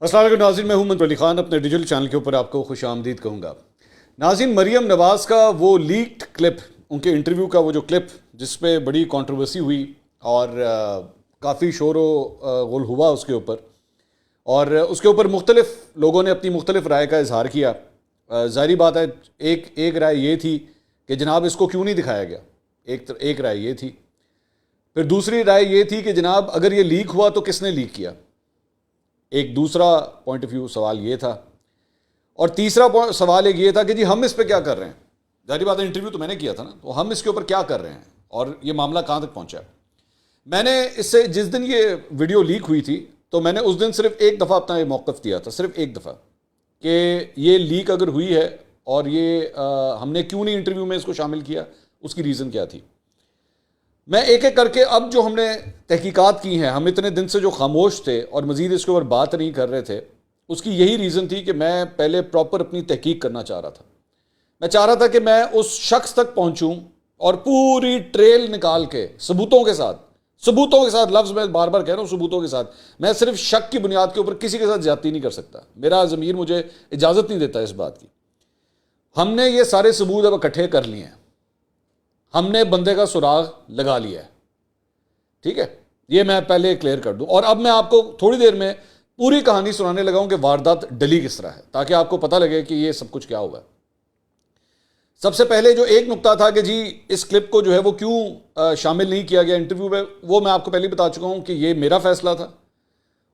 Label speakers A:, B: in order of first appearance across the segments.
A: السلام علیکم ناظرین، میں ہوں منتر علی خان، اپنے ڈیجیٹل چینل کے اوپر آپ کو خوش آمدید کہوں گا۔ ناظرین، مریم نواز کا وہ لیکڈ کلپ، ان کے انٹرویو کا وہ جو کلپ جس پہ بڑی کنٹروورسی ہوئی اور کافی شور و غل ہوا اس کے اوپر، اور اس کے اوپر مختلف لوگوں نے اپنی مختلف رائے کا اظہار کیا۔ ظاہری بات ہے، ایک رائے یہ تھی کہ جناب اس کو کیوں نہیں دکھایا گیا، ایک رائے یہ تھی۔ پھر دوسری رائے یہ تھی کہ جناب اگر یہ لیک ہوا تو کس نے لیک کیا، ایک دوسرا پوائنٹ آف ویو سوال یہ تھا۔ اور تیسرا سوال ایک یہ تھا کہ جی ہم اس پہ کیا کر رہے ہیں، ظاہری بات ہے انٹرویو تو میں نے کیا تھا نا، تو ہم اس کے اوپر کیا کر رہے ہیں اور یہ معاملہ کہاں تک پہنچا ہے۔ میں نے اس سے جس دن یہ ویڈیو لیک ہوئی تھی تو میں نے اس دن صرف ایک دفعہ اپنا یہ موقف دیا تھا، صرف ایک دفعہ، کہ یہ لیک اگر ہوئی ہے اور یہ ہم نے کیوں نہیں انٹرویو میں اس کو شامل کیا، اس کی ریزن کیا تھی۔ میں ایک ایک کر کے اب جو ہم نے تحقیقات کی ہیں، ہم اتنے دن سے جو خاموش تھے اور مزید اس کے اوپر بات نہیں کر رہے تھے، اس کی یہی ریزن تھی کہ میں پہلے پراپر اپنی تحقیق کرنا چاہ رہا تھا۔ میں چاہ رہا تھا کہ میں اس شخص تک پہنچوں اور پوری ٹریل نکال کے ثبوتوں کے ساتھ، لفظ میں بار بار کہہ رہا ہوں، ثبوتوں کے ساتھ۔ میں صرف شک کی بنیاد کے اوپر کسی کے ساتھ زیادتی نہیں کر سکتا، میرا ضمیر مجھے اجازت نہیں دیتا اس بات کی۔ ہم نے یہ سارے ثبوت اب اکٹھے کر لیے ہیں، ہم نے بندے کا سراغ لگا لیا ہے، ٹھیک ہے، یہ میں پہلے کلیئر کر دوں۔ اور اب میں آپ کو تھوڑی دیر میں پوری کہانی سنانے لگا ہوں کہ واردات ڈلی کس طرح ہے، تاکہ آپ کو پتہ لگے کہ یہ سب کچھ کیا ہوا ہے۔ سب سے پہلے جو ایک نقطہ تھا کہ جی اس کلپ کو جو ہے وہ کیوں شامل نہیں کیا گیا انٹرویو میں، وہ میں آپ کو پہلے بتا چکا ہوں کہ یہ میرا فیصلہ تھا،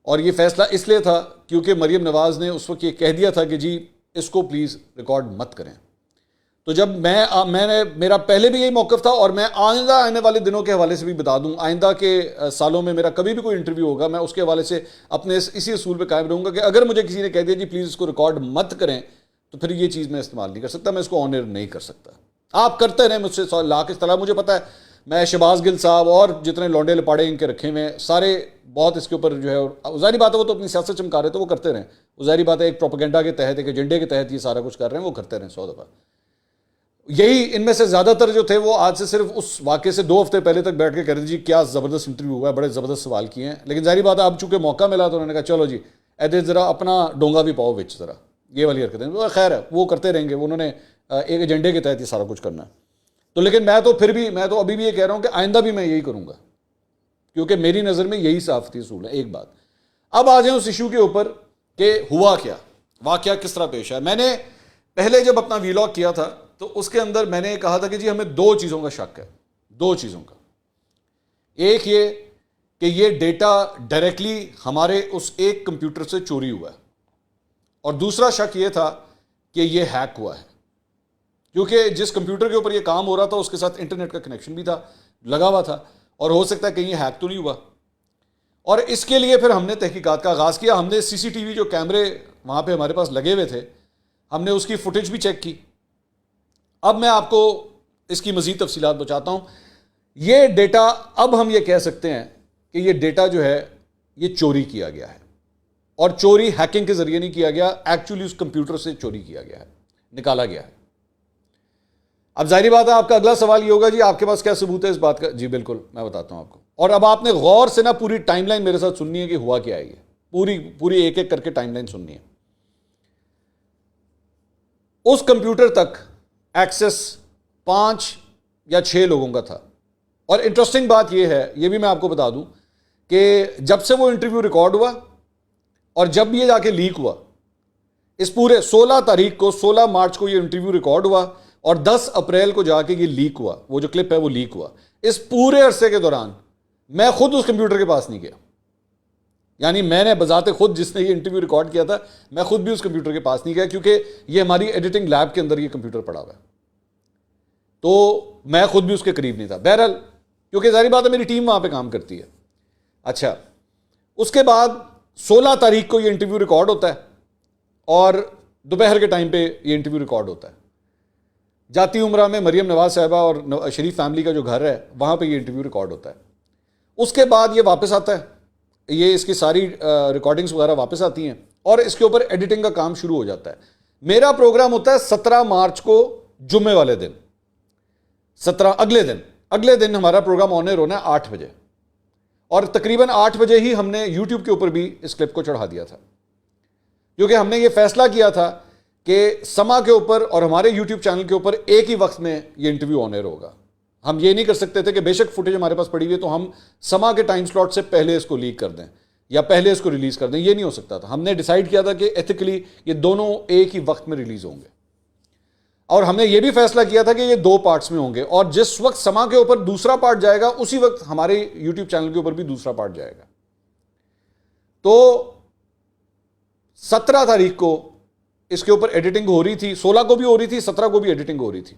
A: اور یہ فیصلہ اس لیے تھا کیونکہ مریم نواز نے اس وقت یہ کہہ دیا تھا کہ جی اس کو پلیز ریکارڈ مت کریں۔ تو جب میں نے، میرا پہلے بھی یہی موقف تھا، اور میں آئندہ آنے والے دنوں کے حوالے سے بھی بتا دوں، آئندہ کے سالوں میں میرا کبھی بھی کوئی انٹرویو ہوگا، میں اس کے حوالے سے اپنے اسی اصول پہ قائم رہوں گا کہ اگر مجھے کسی نے کہہ دیا جی پلیز اس کو ریکارڈ مت کریں، تو پھر یہ چیز میں استعمال نہیں کر سکتا، میں اس کو آن ایئر نہیں کر سکتا۔ آپ کرتے رہیں مجھ سے لاکھ اصطلاح، مجھے پتہ ہے میں شہباز گل صاحب اور جتنے لونڈے لپاڑے ان کے رکھے ہوئے ہیں سارے بہت اس کے اوپر جو ہے، ظاہری بات ہے وہ تو اپنی سیاست چمکا رہے تو وہ کرتے رہیں، ظاہری بات ہے ایک پروپیگنڈا کے تحت، ایک ایجنڈے کے تحت یہ سارا کچھ کر رہے ہیں، وہ کرتے رہیں 100 دفعہ۔ یہی ان میں سے زیادہ تر جو تھے وہ آج سے صرف اس واقعے سے 2 ہفتے پہلے تک بیٹھ کے کہہ رہے تھے جی کیا زبردست انٹرویو ہوا ہے، بڑے زبردست سوال کیے ہیں، لیکن ظاہری بات ہے اب چونکہ موقع ملا تو انہوں نے کہا چلو جی ایدے ذرا اپنا ڈونگا بھی پاؤ وچ، ذرا یہ والی حرکتیں، وہ خیر ہے وہ کرتے رہیں گے، انہوں نے ایک ایجنڈے کے تحت یہ سارا کچھ کرنا ہے۔ تو لیکن میں تو ابھی بھی یہ کہہ رہا ہوں کہ آئندہ بھی میں یہی کروں گا، کیونکہ میری نظر میں یہی صحافتی اصول ہے۔ ایک بات، اب آ جائیں اس ایشو کے اوپر کہ ہوا کیا، واقعہ کس طرح پیش آیا۔ میں نے پہلے جب اپنا ویلاگ کیا تھا تو اس کے اندر میں نے کہا تھا کہ جی ہمیں 2 چیزوں کا شک ہے، 2 چیزوں کا۔ ایک یہ کہ یہ ڈیٹا ڈائریکٹلی ہمارے اس ایک کمپیوٹر سے چوری ہوا ہے، اور دوسرا شک یہ تھا کہ یہ ہیک ہوا ہے، کیونکہ جس کمپیوٹر کے اوپر یہ کام ہو رہا تھا اس کے ساتھ انٹرنیٹ کا کنیکشن بھی تھا، لگا ہوا تھا، اور ہو سکتا ہے کہیں یہ ہیک تو نہیں ہوا۔ اور اس کے لیے پھر ہم نے تحقیقات کا آغاز کیا، ہم نے CCTV جو کیمرے وہاں پہ ہمارے پاس لگے ہوئے تھے، ہم نے اس کی فوٹیج بھی چیک کی۔ اب میں آپ کو اس کی مزید تفصیلات بتاتا ہوں۔ یہ ڈیٹا، اب ہم یہ کہہ سکتے ہیں کہ یہ ڈیٹا جو ہے یہ چوری کیا گیا ہے، اور چوری ہیکنگ کے ذریعے نہیں کیا گیا، ایکچولی اس کمپیوٹر سے چوری کیا گیا ہے، نکالا گیا ہے۔ اب ظاہری بات ہے آپ کا اگلا سوال یہ ہوگا جی آپ کے پاس کیا ثبوت ہے اس بات کا؟ جی بالکل میں بتاتا ہوں آپ کو، اور اب آپ نے غور سے نا پوری ٹائم لائن میرے ساتھ سننی ہے کہ ہوا کیا ہے، یہ پوری ایک ایک کر کے ٹائم لائن سننی ہے۔ اس کمپیوٹر تک ایکسس 5 یا 6 لوگوں کا تھا، اور انٹرسٹنگ بات یہ ہے، یہ بھی میں آپ کو بتا دوں کہ جب سے وہ انٹرویو ریکارڈ ہوا اور جب یہ جا کے لیک ہوا، اس پورے 16 تاریخ کو، 16 مارچ کو یہ انٹرویو ریکارڈ ہوا، اور 10 اپریل کو جا کے یہ لیک ہوا، وہ جو کلپ ہے وہ لیک ہوا۔ اس پورے عرصے کے دوران میں خود اس کمپیوٹر کے پاس نہیں گیا، یعنی میں نے بذات خود، جس نے یہ انٹرویو ریکارڈ کیا تھا، میں خود بھی اس کمپیوٹر کے پاس نہیں گیا، کیونکہ یہ ہماری ایڈیٹنگ لیب کے اندر یہ کمپیوٹر پڑا ہوا ہے، تو میں خود بھی اس کے قریب نہیں تھا۔ بہرحال کیونکہ ظاہری بات ہے میری ٹیم وہاں پہ کام کرتی ہے۔ اچھا، اس کے بعد 16 تاریخ کو یہ انٹرویو ریکارڈ ہوتا ہے، اور دوپہر کے ٹائم پہ یہ انٹرویو ریکارڈ ہوتا ہے۔ جاتی عمرہ میں مریم نواز صاحبہ اور شریف فیملی کا جو گھر ہے وہاں پہ یہ انٹرویو ریکارڈ ہوتا ہے۔ اس کے بعد یہ واپس آتا ہے، یہ اس کی ساری ریکارڈنگز وغیرہ واپس آتی ہیں، اور اس کے اوپر ایڈیٹنگ کا کام شروع ہو جاتا ہے۔ میرا پروگرام ہوتا ہے 17 مارچ کو جمعے والے دن، 17 اگلے دن ہمارا پروگرام آن ایئر ہونا ہے 8 بجے، اور تقریباً 8 بجے ہی ہم نے یوٹیوب کے اوپر بھی اس کلپ کو چڑھا دیا تھا۔ کیونکہ ہم نے یہ فیصلہ کیا تھا کہ سما کے اوپر اور ہمارے یوٹیوب چینل کے اوپر ایک ہی وقت میں یہ انٹرویو آن ایئر ہوگا. ہم یہ نہیں کر سکتے تھے کہ بے شک فوٹیج ہمارے پاس پڑی ہوئی ہے تو ہم سما کے ٹائم سلاٹ سے پہلے اس کو لیک کر دیں یا پہلے اس کو ریلیز کر دیں. یہ نہیں ہو سکتا تھا. ہم نے ڈیسائیڈ کیا تھا کہ ایتھیکلی یہ دونوں ایک ہی وقت میں ریلیز ہوں گے, اور ہم نے یہ بھی فیصلہ کیا تھا کہ یہ 2 پارٹس میں ہوں گے, اور جس وقت سما کے اوپر دوسرا پارٹ جائے گا اسی وقت ہمارے یوٹیوب چینل کے اوپر بھی دوسرا پارٹ جائے گا. تو 17 تاریخ کو اس کے اوپر ایڈیٹنگ ہو رہی تھی, 16 کو بھی ہو رہی تھی, 17 کو بھی ایڈیٹنگ ہو رہی تھی,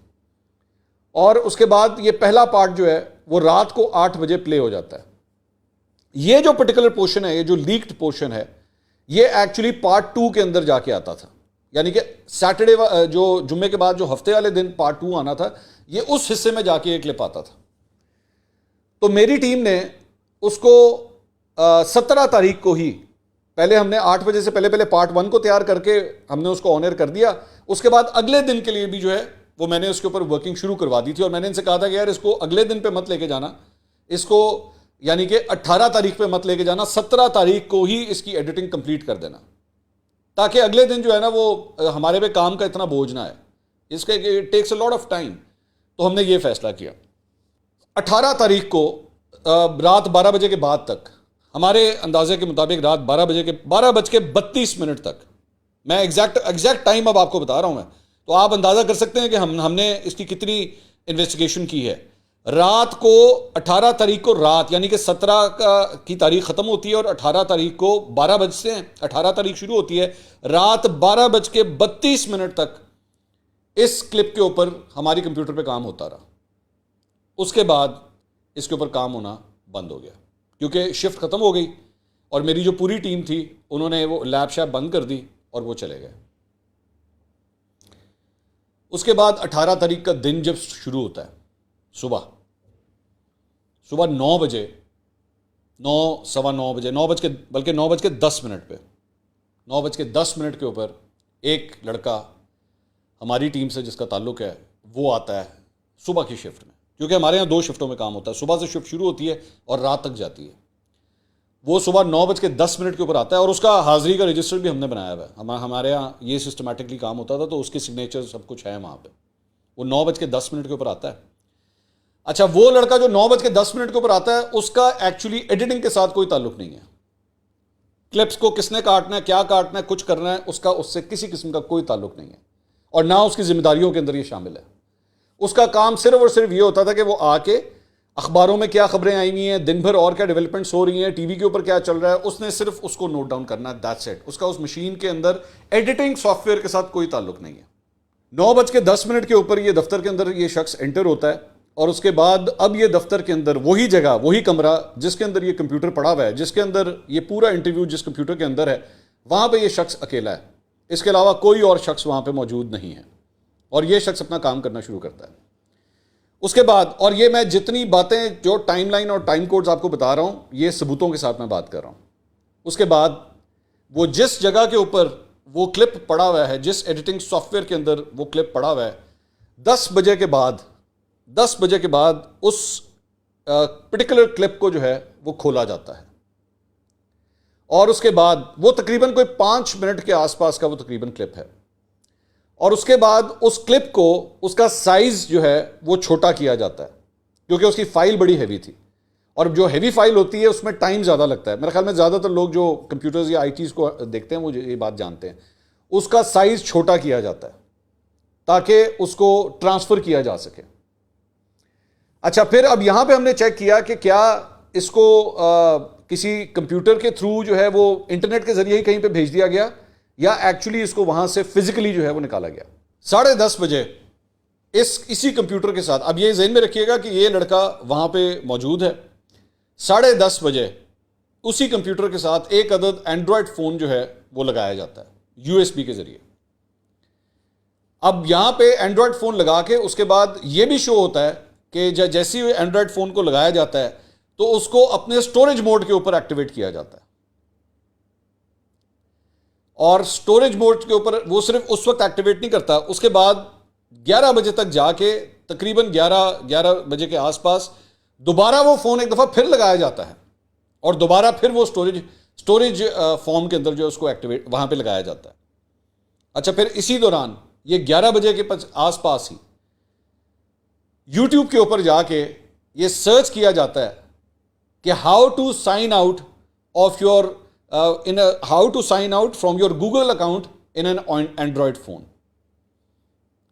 A: اور اس کے بعد یہ پہلا پارٹ جو ہے وہ رات کو 8 بجے پلے ہو جاتا ہے. یہ جو پرٹیکولر پورشن ہے, یہ جو لیکڈ پورشن ہے, یہ ایکچولی پارٹ 2 کے اندر جا کے آتا تھا. یعنی کہ سیٹرڈے جو جمعے کے بعد جو ہفتے والے دن پارٹ 2 آنا تھا, یہ اس حصے میں جا کے یہ کلپ آتا تھا. تو میری ٹیم نے اس کو 17 تاریخ کو ہی, پہلے ہم نے 8 بجے سے پہلے پارٹ 1 کو تیار کر کے ہم نے اس کو آن ایئر کر دیا. اس کے بعد اگلے دن کے لیے بھی جو ہے وہ میں نے اس کے اوپر ورکنگ شروع کروا دی تھی, اور میں نے ان سے کہا تھا کہ یار اس کو اگلے دن پہ مت لے کے جانا, اس کو یعنی کہ 18 تاریخ پہ مت لے کے جانا, 17 تاریخ کو ہی اس کی ایڈیٹنگ کمپلیٹ کر دینا, تاکہ اگلے دن جو ہے نا وہ ہمارے پہ کام کا اتنا بوجھ نہ ہے. اس کے takes a lot of time. تو ہم نے یہ فیصلہ کیا. 18 تاریخ کو رات 12 بجے کے بعد تک, ہمارے اندازے کے مطابق رات 12:32 تک, میں ایگزیکٹ ٹائم اب آپ کو بتا رہا ہوں میں, تو آپ اندازہ کر سکتے ہیں کہ ہم نے اس کی کتنی انویسٹیگیشن کی ہے. رات کو 18 تاریخ کو رات, یعنی کہ 17 کی تاریخ ختم ہوتی ہے اور 18 تاریخ کو 12 بجتے ہیں, 18 تاریخ شروع ہوتی ہے, رات 12:32 تک اس کلپ کے اوپر ہماری کمپیوٹر پہ کام ہوتا رہا. اس کے بعد اس کے اوپر کام ہونا بند ہو گیا, کیونکہ شفٹ ختم ہو گئی, اور میری جو پوری ٹیم تھی انہوں نے وہ لیب شیپ بند کر دی اور وہ چلے گئے. اس کے بعد 18 تاریخ کا دن جب شروع ہوتا ہے, صبح 9 بجے, 9:15 بجے, 9:10 پہ 9:10 کے اوپر ایک لڑکا ہماری ٹیم سے جس کا تعلق ہے وہ آتا ہے صبح کی شفٹ میں, کیونکہ ہمارے یہاں 2 شفٹوں میں کام ہوتا ہے, صبح سے شفٹ شروع ہوتی ہے اور رات تک جاتی ہے. وہ صبح 9:10 کے اوپر آتا ہے, اور اس کا حاضری کا رجسٹر بھی ہم نے بنایا ہوا ہے. ہمارے یہاں یہ سسٹمیٹکلی کام ہوتا تھا, تو اس کی سگنیچر سب کچھ ہے وہاں پہ. وہ 9:10 کے اوپر آتا ہے. اچھا, وہ لڑکا جو 9:10 کے اوپر آتا ہے, اس کا ایکچولی ایڈیٹنگ کے ساتھ کوئی تعلق نہیں ہے. کلپس کو کس نے کاٹنا ہے, کیا کاٹنا ہے, کچھ کرنا ہے, اس سے کسی قسم کا کوئی تعلق نہیں ہے, اور نہ اس کی ذمہ داریوں کے اندر یہ شامل ہے. اس کا کام صرف اور صرف یہ ہوتا تھا کہ وہ آ کے اخباروں میں کیا خبریں آئی ہوئی ہیں, دن بھر اور کیا ڈیولپمنٹس ہو رہی ہیں, ٹی وی کے اوپر کیا چل رہا ہے, اس نے صرف اس کو نوٹ ڈاؤن کرنا ہے, دیٹس اٹ. اس کا اس مشین کے اندر ایڈیٹنگ سافٹ ویئر کے ساتھ کوئی تعلق نہیں ہے. 9:10 کے اوپر یہ دفتر کے اندر یہ شخص انٹر ہوتا ہے, اور اس کے بعد اب یہ دفتر کے اندر وہی جگہ, وہی کمرہ جس کے اندر یہ کمپیوٹر پڑا ہوا ہے, جس کے اندر یہ پورا انٹرویو جس کمپیوٹر کے اندر ہے, وہاں پہ یہ شخص اکیلا ہے. اس کے علاوہ کوئی اور شخص وہاں پہ موجود نہیں ہے, اور یہ شخص اپنا کام کرنا شروع کرتا ہے. اس کے بعد, اور یہ میں جتنی باتیں جو ٹائم لائن اور ٹائم کوڈز آپ کو بتا رہا ہوں, یہ ثبوتوں کے ساتھ میں بات کر رہا ہوں. اس کے بعد وہ جس جگہ کے اوپر وہ کلپ پڑا ہوا ہے, جس ایڈیٹنگ سافٹ ویئر کے اندر وہ کلپ پڑا ہوا ہے, 10 بجے کے بعد اس پرٹیکولر کلپ کو جو ہے وہ کھولا جاتا ہے, اور اس کے بعد وہ تقریباً کوئی 5 منٹ کے آس پاس کا وہ تقریباً کلپ ہے, اور اس کے بعد اس کلپ کو اس کا سائز جو ہے وہ چھوٹا کیا جاتا ہے, کیونکہ اس کی فائل بڑی ہیوی تھی, اور جو ہیوی فائل ہوتی ہے اس میں ٹائم زیادہ لگتا ہے. میرے خیال میں زیادہ تر لوگ جو کمپیوٹرز یا ITs کو دیکھتے ہیں وہ یہ بات جانتے ہیں. اس کا سائز چھوٹا کیا جاتا ہے تاکہ اس کو ٹرانسفر کیا جا سکے. اچھا, پھر اب یہاں پہ ہم نے چیک کیا کہ کیا اس کو کسی کمپیوٹر کے تھرو جو ہے وہ انٹرنیٹ کے ذریعے ہی کہیں پہ بھیج دیا گیا, یا ایکچولی اس کو وہاں سے فزیکلی جو ہے وہ نکالا گیا. 10:30 بجے اسی کمپیوٹر کے ساتھ, اب یہ ذہن میں رکھیے گا کہ یہ لڑکا وہاں پہ موجود ہے, 10:30 بجے اسی کمپیوٹر کے ساتھ ایک عدد اینڈرائڈ فون جو ہے وہ لگایا جاتا ہے USB کے ذریعے. اب یہاں پہ اینڈرائڈ فون لگا کے اس کے بعد یہ بھی شو ہوتا ہے کہ جیسے ہی اینڈرائڈ فون کو لگایا جاتا ہے تو اس کو اپنے سٹوریج موڈ کے اوپر ایکٹیویٹ کیا جاتا ہے, اور سٹوریج موڈ کے اوپر وہ صرف اس وقت ایکٹیویٹ نہیں کرتا, اس کے بعد 11 بجے تک جا کے تقریباً 11 بجے کے آس پاس دوبارہ وہ فون ایک دفعہ پھر لگایا جاتا ہے, اور دوبارہ پھر وہ اسٹوریج فارم کے اندر جو ہے اس کو ایکٹیویٹ وہاں پہ لگایا جاتا ہے. اچھا پھر اسی دوران یہ 11 بجے کے آس پاس ہی یوٹیوب کے اوپر جا کے یہ سرچ کیا جاتا ہے کہ how to sign out of your how to sign out from your Google account in an Android phone.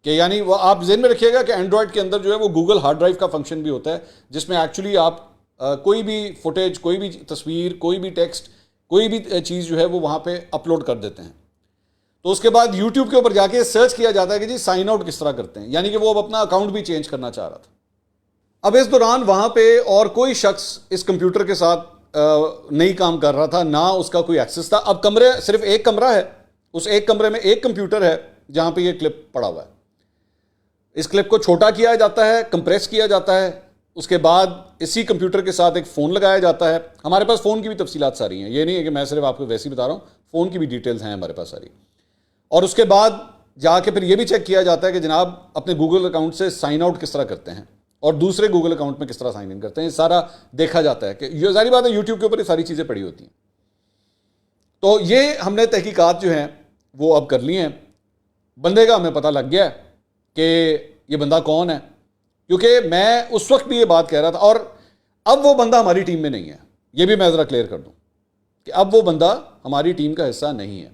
A: کہ یعنی وہ آپ ذہن میں رکھیے گا کہ اینڈرائڈ کے اندر جو ہے وہ گوگل ہارڈ ڈرائیو کا فنکشن بھی ہوتا ہے, جس میں ایکچولی آپ کوئی بھی فوٹیج, کوئی بھی تصویر, کوئی بھی ٹیکسٹ, کوئی بھی چیز جو ہے وہ وہاں پہ اپلوڈ کر دیتے ہیں. تو اس کے بعد یوٹیوب کے اوپر جا کے سرچ کیا جاتا ہے کہ جی سائن آؤٹ کس طرح کرتے ہیں, یعنی کہ وہ اب اپنا اکاؤنٹ بھی چینج کرنا چاہ رہا تھا. اب اس دوران وہاں پہ اور کوئی شخص اس کمپیوٹر کے ساتھ نہیں کام کر رہا تھا, نہ اس کا کوئی ایکسس تھا. اب کمرے صرف ایک کمرہ ہے, اس ایک کمرے میں ایک کمپیوٹر ہے جہاں پہ یہ کلپ پڑا ہوا ہے. اس کلپ کو چھوٹا کیا جاتا ہے, کمپریس کیا جاتا ہے, اس کے بعد اسی کمپیوٹر کے ساتھ ایک فون لگایا جاتا ہے. ہمارے پاس فون کی بھی تفصیلات ساری ہیں, یہ نہیں ہے کہ میں صرف آپ کو ویسے ہی بتا رہا ہوں, فون کی بھی ڈیٹیلز ہیں ہمارے پاس ساری. اور اس کے بعد جا کے پھر یہ بھی چیک کیا جاتا ہے کہ جناب اپنے گوگل اکاؤنٹ سے سائن آؤٹ کس طرح کرتے ہیں اور دوسرے گوگل اکاؤنٹ میں کس طرح سائن ان کرتے ہیں. یہ سارا دیکھا جاتا ہے کہ یہ ظاہری بات ہے یوٹیوب کے اوپر یہ ساری چیزیں پڑی ہوتی ہیں. تو یہ ہم نے تحقیقات جو ہیں وہ اب کر لی ہیں. بندے کا ہمیں پتہ لگ گیا کہ یہ بندہ کون ہے, کیونکہ میں اس وقت بھی یہ بات کہہ رہا تھا, اور اب وہ بندہ ہماری ٹیم میں نہیں ہے. یہ بھی میں ذرا کلیئر کر دوں کہ اب وہ بندہ ہماری ٹیم کا حصہ نہیں ہے.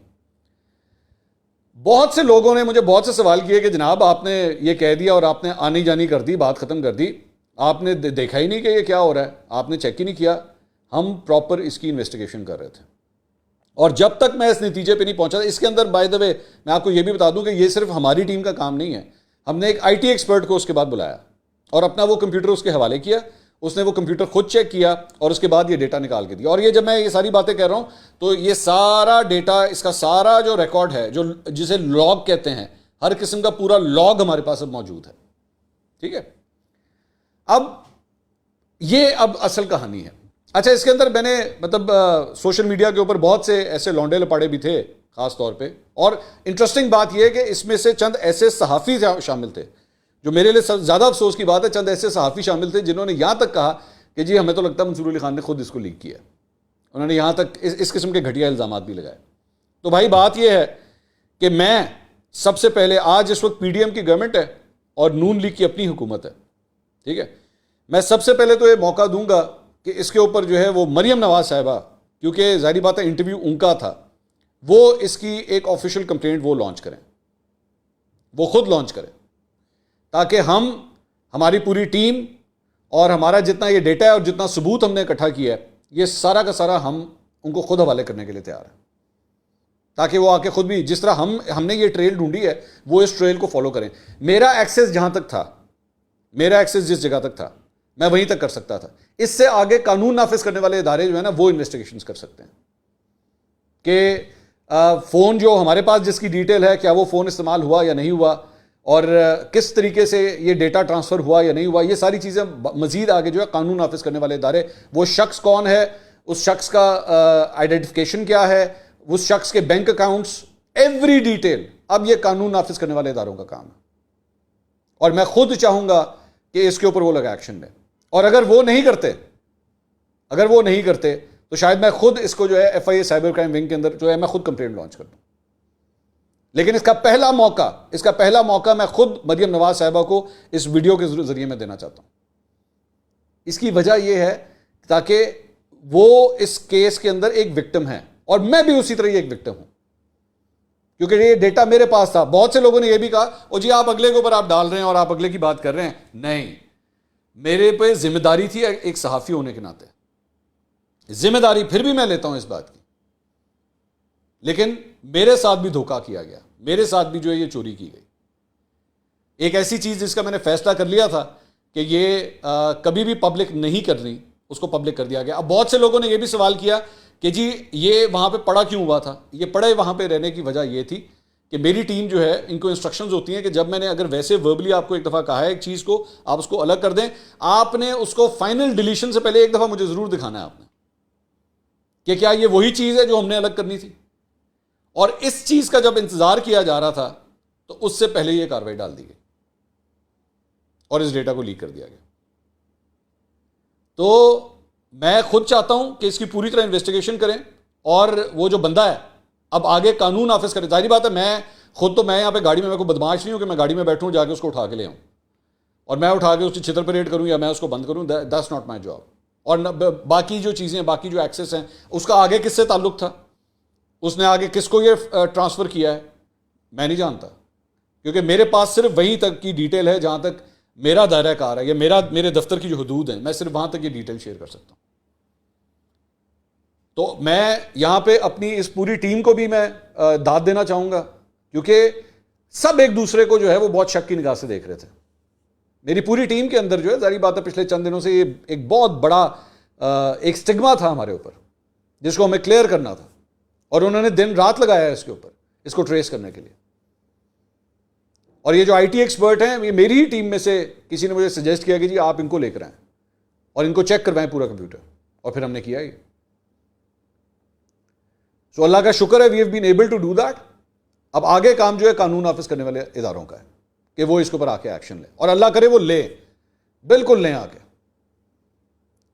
A: بہت سے لوگوں نے مجھے بہت سے سوال کیے کہ جناب آپ نے یہ کہہ دیا اور آپ نے آنی جانی کر دی, بات ختم کر دی, آپ نے دیکھا ہی نہیں کہ یہ کیا ہو رہا ہے, آپ نے چیک ہی نہیں کیا. ہم پراپر اس کی انویسٹیگیشن کر رہے تھے, اور جب تک میں اس نتیجے پہ نہیں پہنچا تھا. اس کے اندر بائی دا وے میں آپ کو یہ بھی بتا دوں کہ یہ صرف ہماری ٹیم کا کام نہیں ہے. ہم نے ایک آئی ٹی ایکسپرٹ کو اس کے بعد بلایا اور اپنا وہ کمپیوٹر اس کے حوالے کیا. اس نے وہ کمپیوٹر خود چیک کیا اور اس کے بعد یہ ڈیٹا نکال کے دیا. اور یہ جب میں یہ ساری باتیں کہہ رہا ہوں تو یہ سارا ڈیٹا, اس کا سارا جو ریکارڈ ہے, جو جسے لاگ کہتے ہیں, ہر قسم کا پورا لاگ ہمارے پاس اب موجود ہے. ٹھیک ہے, اب اصل کہانی ہے. اچھا اس کے اندر میں نے مطلب سوشل میڈیا کے اوپر بہت سے ایسے لونڈے لپاڑے بھی تھے خاص طور پہ, اور انٹرسٹنگ بات یہ ہے کہ اس میں سے چند ایسے صحافی شامل تھے, جو میرے لیے زیادہ افسوس کی بات ہے, چند ایسے صحافی شامل تھے جنہوں نے یہاں تک کہا کہ جی ہمیں تو لگتا ہے منصور علی خان نے خود اس کو لیک کیا. انہوں نے یہاں تک اس قسم کے گھٹیا الزامات بھی لگائے. تو بھائی بات یہ ہے کہ میں سب سے پہلے, آج اس وقت پی ڈی ایم کی گورنمنٹ ہے اور نون لیگ کی اپنی حکومت ہے, ٹھیک ہے, میں سب سے پہلے تو یہ موقع دوں گا کہ اس کے اوپر جو ہے وہ مریم نواز صاحبہ, کیونکہ ظاہری بات ہے انٹرویو ان کا تھا, وہ اس کی ایک آفیشیل کمپلینٹ وہ لانچ کریں, وہ خود لانچ کریں, تاکہ ہماری پوری ٹیم اور ہمارا جتنا یہ ڈیٹا ہے اور جتنا ثبوت ہم نے اکٹھا کیا ہے, یہ سارا کا سارا ہم ان کو خود حوالے کرنے کے لیے تیار ہیں, تاکہ وہ آ کے خود بھی, جس طرح ہم نے یہ ٹریل ڈھونڈی ہے, وہ اس ٹریل کو فالو کریں. میرا ایکسس جہاں تک تھا, میرا ایکسس جس جگہ تک تھا, میں وہیں تک کر سکتا تھا. اس سے آگے قانون نافذ کرنے والے ادارے جو ہیں نا, وہ انویسٹیگیشنز کر سکتے ہیں کہ فون جو ہمارے پاس جس کی ڈیٹیل ہے, کیا وہ فون استعمال ہوا یا نہیں ہوا, اور کس طریقے سے یہ ڈیٹا ٹرانسفر ہوا یا نہیں ہوا. یہ ساری چیزیں مزید آگے جو ہے قانون نافذ کرنے والے ادارے, وہ شخص کون ہے, اس شخص کا آئیڈینٹیفیکیشن کیا ہے, اس شخص کے بینک اکاؤنٹس, ایوری ڈیٹیل, اب یہ قانون نافذ کرنے والے اداروں کا کام ہے. اور میں خود چاہوں گا کہ اس کے اوپر وہ لوگ ایکشن لیں, اور اگر وہ نہیں کرتے تو شاید میں خود اس کو جو ہے F I A cyber crime wing کے اندر جو ہے میں خود کمپلینٹ لانچ کر دوں. لیکن اس کا پہلا موقع میں خود مریم نواز صاحبہ کو اس ویڈیو کے ذریعے میں دینا چاہتا ہوں. اس کی وجہ یہ ہے تاکہ وہ اس کیس کے اندر ایک وکٹم ہے, اور میں بھی اسی طرح ایک وکٹم ہوں, کیونکہ یہ ڈیٹا میرے پاس تھا. بہت سے لوگوں نے یہ بھی کہا او جی آپ اگلے کے اوپر آپ ڈال رہے ہیں اور آپ اگلے کی بات کر رہے ہیں. نہیں, میرے پہ ذمہ داری تھی ایک صحافی ہونے کے ناطے, ذمہ داری پھر بھی میں لیتا ہوں اس بات کی, لیکن میرے ساتھ بھی دھوکہ کیا گیا, میرے ساتھ بھی جو ہے یہ چوری کی گئی. ایک ایسی چیز جس کا میں نے فیصلہ کر لیا تھا کہ یہ کبھی بھی پبلک نہیں کرنی, اس کو پبلک کر دیا گیا. اب بہت سے لوگوں نے یہ بھی سوال کیا کہ جی یہ وہاں پہ پڑا کیوں ہوا تھا. یہ پڑے وہاں پہ رہنے کی وجہ یہ تھی کہ میری ٹیم جو ہے, ان کو انسٹرکشنز ہوتی ہیں کہ جب میں نے اگر ویسے وربلی آپ کو ایک دفعہ کہا ہے ایک چیز کو, آپ اس کو الگ کر دیں, آپ نے اس کو فائنل ڈیلیشن سے پہلے ایک دفعہ مجھے ضرور دکھانا ہے آپ نے کہ کیا یہ وہی چیز ہے جو ہم نے الگ کرنی تھی. اور اس چیز کا جب انتظار کیا جا رہا تھا تو اس سے پہلے یہ کارروائی ڈال دی گئی اور اس ڈیٹا کو لیک کر دیا گیا. تو میں خود چاہتا ہوں کہ اس کی پوری طرح انویسٹیگیشن کریں, اور وہ جو بندہ ہے اب آگے قانون نافذ کرے. ظاہری بات ہے میں یہاں پہ گاڑی میں کوئی بدماش نہیں ہوں کہ میں گاڑی میں بیٹھوں جا کے اس کو اٹھا کے لے آؤں اور میں اٹھا کے اس کی چھتر پریڈ کروں یا میں اس کو بند کروں. That's not my job. اور باقی جو چیزیں باقی جو ایکسیس ہیں اس کا آگے کس سے تعلق تھا, اس نے آگے کس کو یہ ٹرانسفر کیا ہے, میں نہیں جانتا, کیونکہ میرے پاس صرف وہیں تک کی ڈیٹیل ہے جہاں تک میرا دائرہ کار ہے یا میرے دفتر کی جو حدود ہیں, میں صرف وہاں تک یہ ڈیٹیل شیئر کر سکتا ہوں. تو میں یہاں پہ اپنی اس پوری ٹیم کو بھی میں داد دینا چاہوں گا, کیونکہ سب ایک دوسرے کو جو ہے وہ بہت شک کی نگاہ سے دیکھ رہے تھے. میری پوری ٹیم کے اندر جو ہے ظاہری بات ہے پچھلے چند دنوں سے یہ ایک بہت بڑا ایک سٹگما تھا ہمارے اوپر جس کو ہمیں کلیئر کرنا تھا, اور انہوں نے دن رات لگایا ہے اس کے اوپر, اس کو ٹریس کرنے کے لیے. اور یہ جو آئی ٹی ایکسپرٹ ہیں یہ میری ہی ٹیم میں سے کسی نے مجھے سجیسٹ کیا کہ جی آپ ان کو لے کر آئیں اور ان کو چیک کروائیں پورا کمپیوٹر, اور پھر ہم نے کیا یہ. سو اللہ کا شکر ہے we have been able to do that. اب آگے کام جو ہے قانون نافذ کرنے والے اداروں کا ہے کہ وہ اس کے اوپر آ کے ایکشن لیں, اور اللہ کرے وہ لیں, بالکل لیں آ کے,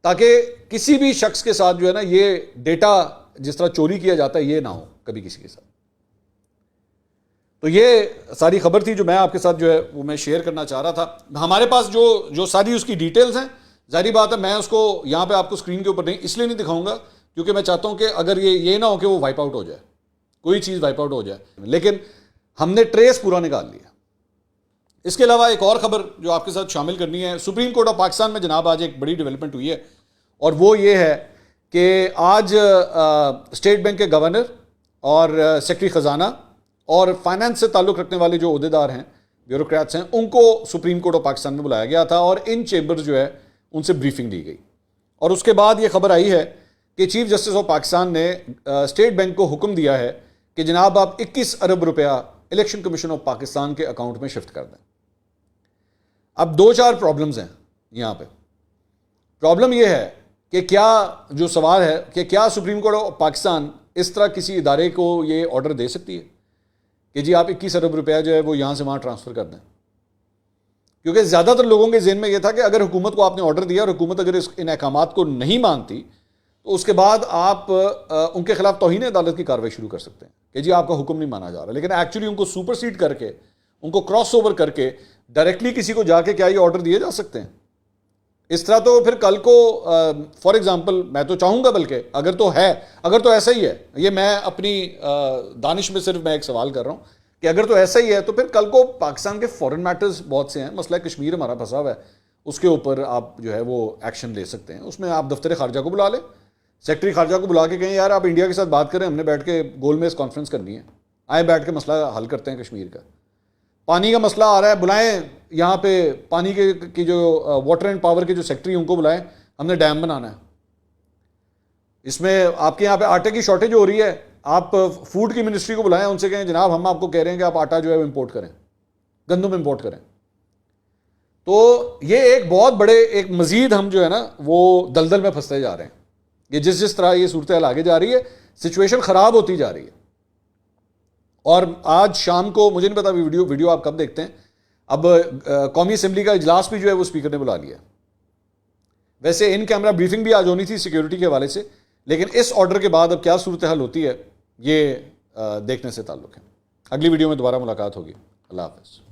A: تاکہ کسی بھی شخص کے ساتھ جو ہے نا یہ ڈیٹا جس طرح چوری کیا جاتا ہے یہ نہ ہو کبھی کسی کے ساتھ. تو یہ ساری خبر تھی جو میں آپ کے ساتھ جو ہے وہ میں شیئر کرنا چاہ رہا تھا. ہمارے پاس جو ساری اس کی ڈیٹیلز ہیں, ظاہری بات ہے میں اس کو یہاں پہ آپ کو اسکرین کے اوپر نہیں اس لیے نہیں دکھاؤں گا کیونکہ میں چاہتا ہوں کہ اگر یہ نہ ہو کہ وہ وائپ آؤٹ ہو جائے, کوئی چیز وائپ آؤٹ ہو جائے, لیکن ہم نے ٹریس پورا نکال لیا. اس کے علاوہ ایک اور خبر جو آپ کے ساتھ شامل کرنی ہے, سپریم کورٹ آف پاکستان میں جناب آج ایک بڑی ڈیولپمنٹ ہوئی ہے, اور وہ یہ ہے کہ آج اسٹیٹ بینک کے گورنر اور سیکرٹری خزانہ اور فائنانس سے تعلق رکھنے والے جو عہدیدار ہیں, بیوروکریٹس ہیں, ان کو سپریم کورٹ آف پاکستان میں بلایا گیا تھا اور ان چیمبر جو ہے ان سے بریفنگ دی گئی. اور اس کے بعد یہ خبر آئی ہے کہ چیف جسٹس آف پاکستان نے اسٹیٹ بینک کو حکم دیا ہے کہ جناب آپ 21 ارب روپیہ الیکشن کمیشن آف پاکستان کے اکاؤنٹ میں شفٹ کر دیں. اب 2-4 پرابلمز ہیں یہاں پہ. پرابلم یہ ہے کہ کیا جو سوال ہے کہ کیا سپریم کورٹ آف پاکستان اس طرح کسی ادارے کو یہ آرڈر دے سکتی ہے کہ جی آپ 21 ارب روپیہ جو ہے وہ یہاں سے وہاں ٹرانسفر کر دیں. کیونکہ زیادہ تر لوگوں کے ذہن میں یہ تھا کہ اگر حکومت کو آپ نے آرڈر دیا اور حکومت اگر ان احکامات کو نہیں مانتی تو اس کے بعد آپ ان کے خلاف توہین عدالت کی کارروائی شروع کر سکتے ہیں کہ جی آپ کا حکم نہیں مانا جا رہا. لیکن ایکچولی ان کو سپر سیڈ کر کے, ان کو کراس اوور کر کے ڈائریکٹلی کسی کو جا کے کیا یہ آرڈر دیے جا سکتے ہیں؟ اس طرح تو پھر کل کو فار ایگزامپل میں تو چاہوں گا, بلکہ اگر تو ایسا ہی ہے, یہ میں اپنی دانش میں صرف میں ایک سوال کر رہا ہوں کہ اگر تو ایسا ہی ہے تو پھر کل کو پاکستان کے فورن میٹرز بہت سے ہیں, مسئلہ کشمیر ہمارا پھنسا ہوا ہے, اس کے اوپر آپ جو ہے وہ ایکشن لے سکتے ہیں. اس میں آپ دفتر خارجہ کو بلا لیں, سیکرٹری خارجہ کو بلا کے کہیں یار آپ انڈیا کے ساتھ بات کریں, ہم نے بیٹھ کے گول میز کانفرنس کرنی ہے, آئیں بیٹھ کے مسئلہ حل کرتے ہیں کشمیر کا. پانی کا مسئلہ آ رہا ہے, بلائیں یہاں پہ پانی کی جو واٹر اینڈ پاور کے جو سیکرٹری ان کو بلائیں, ہم نے ڈیم بنانا ہے. اس میں آپ کے یہاں پہ آٹے کی شارٹیج ہو رہی ہے, آپ فوڈ کی منسٹری کو بلائیں, ان سے کہیں جناب ہم آپ کو کہہ رہے ہیں کہ آپ آٹا جو ہے وہ امپورٹ کریں, گندم امپورٹ کریں. تو یہ ایک بہت بڑے ایک مزید ہم جو ہے نا وہ دلدل میں پھنستے جا رہے ہیں. یہ جس طرح یہ صورتحال آگے جا رہی ہے, سچویشن خراب ہوتی جا رہی ہے. اور آج شام کو مجھے نہیں پتا ویڈیو آپ کب دیکھتے ہیں, اب قومی اسمبلی کا اجلاس بھی جو ہے وہ اسپیکر نے بلا لیا. ویسے ان کیمرہ بریفنگ بھی آج ہونی تھی سیکیورٹی کے حوالے سے, لیکن اس آرڈر کے بعد اب کیا صورتحال ہوتی ہے یہ دیکھنے سے تعلق ہے. اگلی ویڈیو میں دوبارہ ملاقات ہوگی. اللہ حافظ.